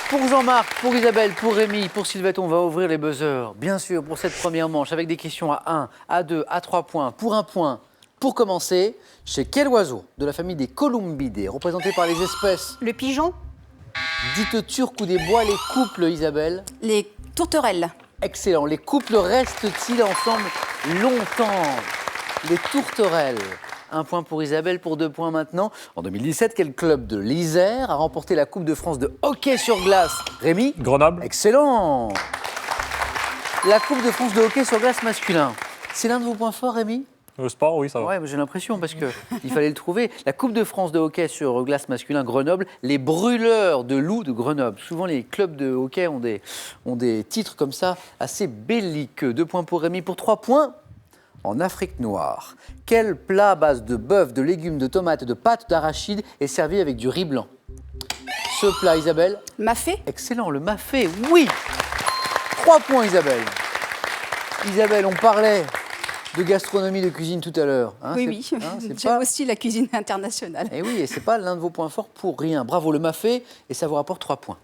Pour Jean-Marc, pour Isabelle, pour Rémi, pour Sylvette, on va ouvrir les buzzers. Bien sûr, pour cette première manche, avec des questions à 1, à 2, à 3 points, pour 1 point. Pour commencer, chez quel oiseau de la famille des Columbidae, représenté par les espèces Le pigeon, dites turques ou des bois, les couples, Isabelle? les tourterelles, Excellent. Les couples restent-ils ensemble longtemps? Les tourterelles. 1 point pour Isabelle, pour 2 points maintenant. En 2017, quel club de l'Isère a remporté la Coupe de France de hockey sur glace? Rémi? Grenoble. Excellent. La Coupe de France de hockey sur glace masculin. C'est l'un de vos points forts, Rémi? Le sport, oui, ça va. Ouais, mais j'ai l'impression parce qu'il fallait le trouver. La Coupe de France de hockey sur glace masculin Grenoble, les brûleurs de loups de Grenoble. Souvent, les clubs de hockey ont des titres comme ça assez belliqueux. 2 points pour Rémi, pour 3 points. En Afrique noire, quel plat à base de bœuf, de légumes, de tomates et de pâtes d'arachide est servi avec du riz blanc? Ce plat, Isabelle? mafé, Excellent, le mafé, oui. 3 points, Isabelle. Isabelle, on parlait de gastronomie, de cuisine tout à l'heure. Hein, oui. c'est J'aime pas... aussi la cuisine internationale. Et oui, et c'est pas l'un de vos points forts pour rien. Bravo, le mafé, et ça vous rapporte 3 points.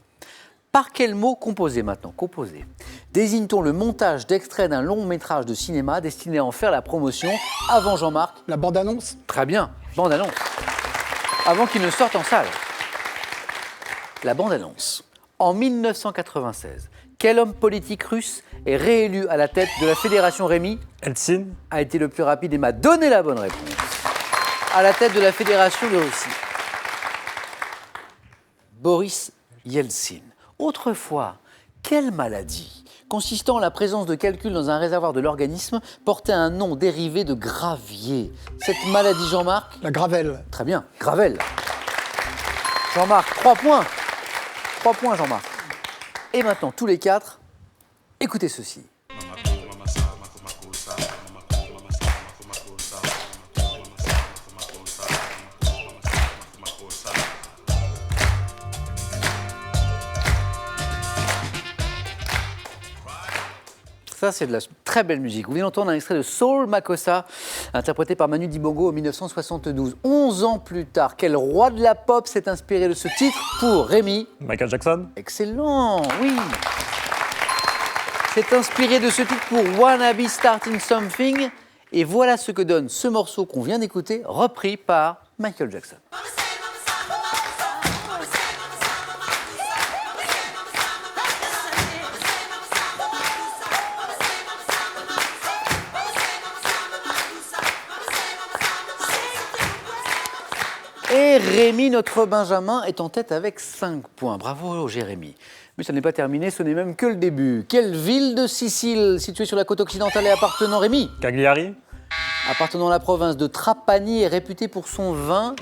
Par quel mot composer maintenant? Composer. Désigne-t-on le montage d'extraits d'un long métrage de cinéma destiné à en faire la promotion avant Jean-Marc? La bande-annonce. Très bien, bande-annonce. Avant qu'il ne sorte en salle. La bande-annonce. En 1996, quel homme politique russe est réélu à la tête de la Fédération Rémi? Eltsine. A été le plus rapide et m'a donné la bonne réponse. À la tête de la Fédération de Russie. Boris Yeltsin. Autrefois, quelle maladie, consistant en la présence de calculs dans un réservoir de l'organisme, portait un nom dérivé de gravier? Cette maladie, Jean-Marc? La gravelle. Très bien, Gravel. Jean-Marc, 3 points. 3 points, Jean-Marc. Et maintenant, tous les 4, écoutez ceci. Ça, c'est de la très belle musique. Vous venez d'entendre un extrait de Soul Makossa, interprété par Manu Dibango en 1972. 11 ans plus tard, quel roi de la pop s'est inspiré de ce titre pour Rémi? Michael Jackson. Excellent, oui. S'est inspiré de ce titre pour Wanna Be Starting Something. Et voilà ce que donne ce morceau qu'on vient d'écouter, repris par Michael Jackson. Et Rémi, notre Benjamin, est en tête avec 5 points. Bravo, Jérémy. Mais ça n'est pas terminé, ce n'est même que le début. Quelle ville de Sicile, située sur la côte occidentale et appartenant, Rémi? Cagliari. Appartenant à la province de Trapani, est réputée pour son vin.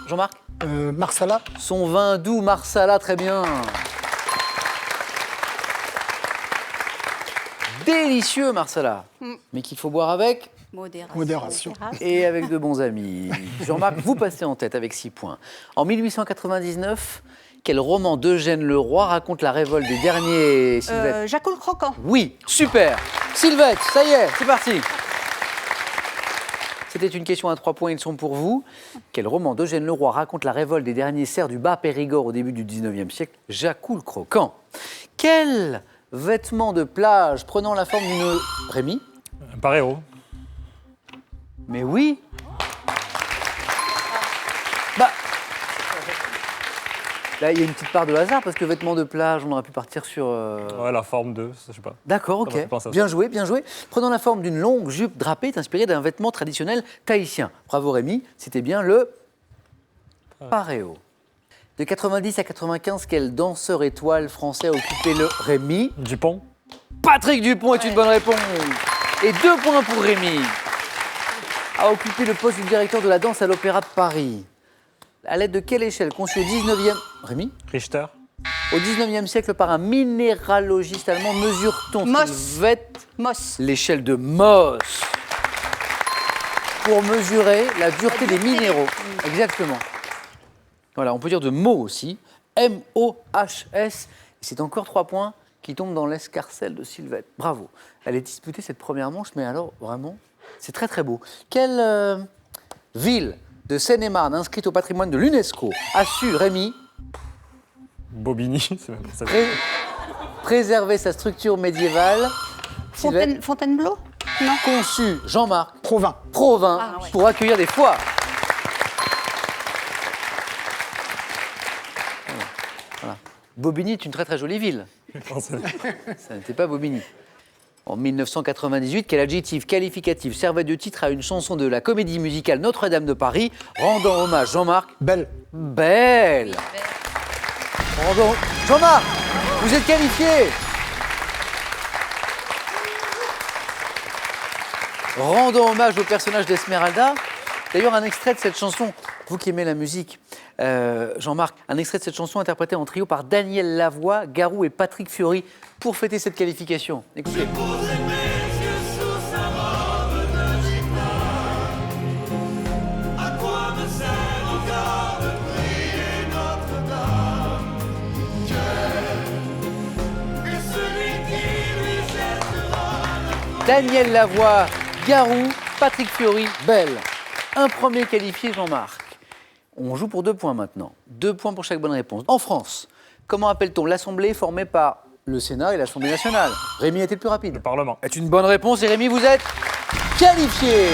Jean-Marc? Marsala. Son vin doux, Marsala, très bien. Délicieux, Marsala. Mais qu'il faut boire avec? Modération. Et avec de bons amis. Jean-Marc, vous passez en tête avec 6 points. En 1899, quel roman d'Eugène Leroy raconte la révolte des derniers... Sylvette? Jacques le Croquant. Oui, super. Sylvette, ça y est, c'est parti. C'était une question à 3 points, ils sont pour vous. Quel roman d'Eugène Leroy raconte la révolte des derniers serfs du bas Périgord au début du 19e siècle? Jacques le Croquant. Quel vêtement de plage prenant la forme d'une... Rémi? Paréo. Mais oui. Bah, là, il y a une petite part de hasard parce que vêtements de plage, on aurait pu partir sur... Ouais, la forme 2, je sais pas. D'accord, Ça m'a fait ok. penser à ça. Bien joué, bien joué. Prenant la forme d'une longue jupe drapée, est inspirée d'un vêtement traditionnel tahitien. Bravo Rémi, c'était bien le paréo. De 90 à 95, quel danseur étoile français a occupé le Rémi? Dupont. Patrick Dupont est une bonne réponse. Et 2 points pour Rémi. A occupé le poste du directeur de la danse à l'Opéra de Paris. À l'aide de quelle échelle conçue au 19e... Rémi? Richter. Au 19e siècle, par un minéralogiste allemand, mesure-t-on, Moss. Sylvette, Moss. l'échelle de Mohs pour mesurer la dureté des minéraux. Exactement. Voilà, on peut dire de mots aussi. M-O-H-S. C'est encore 3 points qui tombent dans l'escarcelle de Sylvette. Bravo. Elle est disputée cette première manche, mais alors, vraiment, c'est très très beau. Quelle ville de Seine-et-Marne inscrite au patrimoine de l'UNESCO a su, Rémi? Bobigny, c'est même pas ça. Préserver sa structure médiévale. Sylvette. Fontainebleau? Non. Conçu Jean-Marc Provins. Provins Ah, ouais. pour accueillir des foires. Voilà. Bobigny est une très très jolie ville. Non, c'est- Ça n'était pas Bobigny. En 1998, quel adjectif qualificatif servait de titre à une chanson de la comédie musicale Notre-Dame de Paris, rendant hommage Jean-Marc Belle. Belle. Jean-Marc, vous êtes qualifié. Rendons hommage au personnage d'Esmeralda. D'ailleurs, un extrait de cette chanson, vous qui aimez la musique, Jean-Marc, un extrait de cette chanson interprété en trio par Daniel Lavoie, Garou et Patrick Fiori pour fêter cette qualification. Écoutez. Daniel Lavoie, Garou, Patrick Fiori, Belle. Un premier qualifié, Jean-Marc. On joue pour 2 points maintenant. 2 points pour chaque bonne réponse. En France, comment appelle-t-on l'Assemblée formée par le Sénat et l'Assemblée nationale? Rémi était le plus rapide. Le Parlement. C'est une bonne réponse et Rémi, vous êtes qualifié.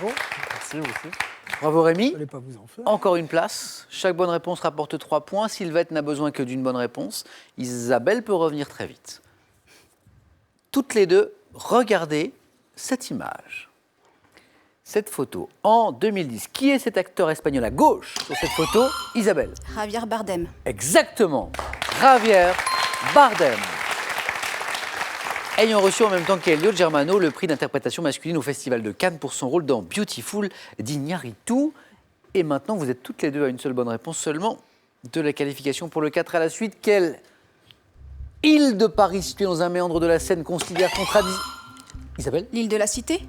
Merci vous aussi. Bravo Rémi. Je n'allais pas vous en faire. Encore une place. Chaque bonne réponse rapporte 3 points. Sylvette n'a besoin que d'une bonne réponse. Isabelle peut revenir très vite. Toutes les deux, regardez cette image. Cette photo en 2010. Qui est cet acteur espagnol à gauche sur cette photo? Isabelle. Javier Bardem. Exactement. Javier Bardem. Ayant reçu en même temps qu'Elliot Germano le prix d'interprétation masculine au Festival de Cannes pour son rôle dans Beautiful d'Iñárritu. Et maintenant, vous êtes toutes les deux à une seule bonne réponse seulement de la qualification pour le 4 à la suite. Quelle île de Paris située dans un méandre de la Seine considère qu'on tradit... Isabelle L'île de la Cité?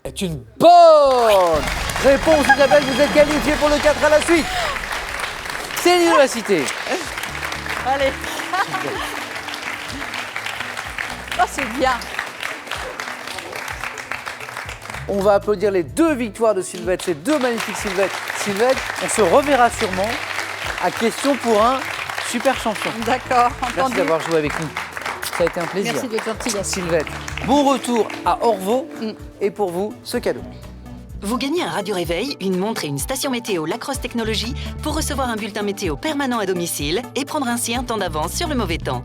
est une bonne réponse. Isabelle, vous êtes qualifiée pour le 4 à la suite. C'est l'île de la Cité. Allez. Oh, c'est bien. On va applaudir les 2 victoires de Sylvette, ces 2 magnifiques Sylvette. Sylvette, on se reverra sûrement à question pour un super champion. D'accord, Merci entendu. d'avoir joué avec nous. Ça a été un plaisir. Merci de votre gentillesse. Sylvette, bon retour à Orvaux et pour vous, ce cadeau. Vous gagnez un radio-réveil, une montre et une station météo Lacrosse Technologies pour recevoir un bulletin météo permanent à domicile et prendre ainsi un temps d'avance sur le mauvais temps.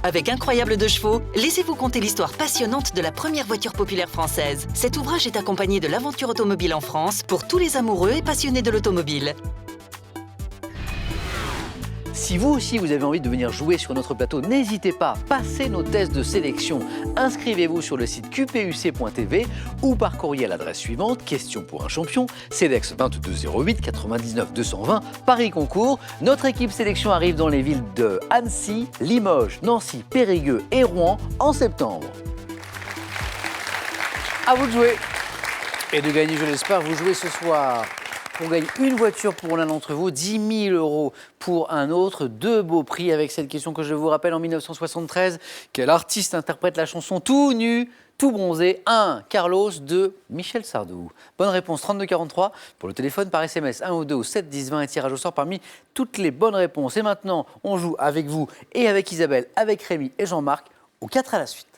Avec Incroyable de chevaux, laissez-vous conter l'histoire passionnante de la première voiture populaire française. Cet ouvrage est accompagné de l'aventure automobile en France pour tous les amoureux et passionnés de l'automobile. Si vous aussi vous avez envie de venir jouer sur notre plateau, n'hésitez pas, passez nos tests de sélection. Inscrivez-vous sur le site qpuc.tv ou par courrier à l'adresse suivante, question pour un champion, CEDEX 2208 99 220, Paris Concours. Notre équipe sélection arrive dans les villes de Annecy, Limoges, Nancy, Périgueux et Rouen en septembre. À vous de jouer et de gagner, je l'espère. Vous jouez ce soir. On gagne une voiture pour l'un d'entre vous, 10 000 euros pour un autre. 2 beaux prix avec cette question que je vous rappelle en 1973. Quel artiste interprète la chanson Tout nu, tout bronzé? 1. Carlos. 2. Michel Sardou. Bonne réponse 3243 pour le téléphone par SMS 1 ou 2 au 7 10 20 et tirage au sort parmi toutes les bonnes réponses. Et maintenant, on joue avec vous et avec Isabelle, avec Rémi et Jean-Marc au 4 à la suite.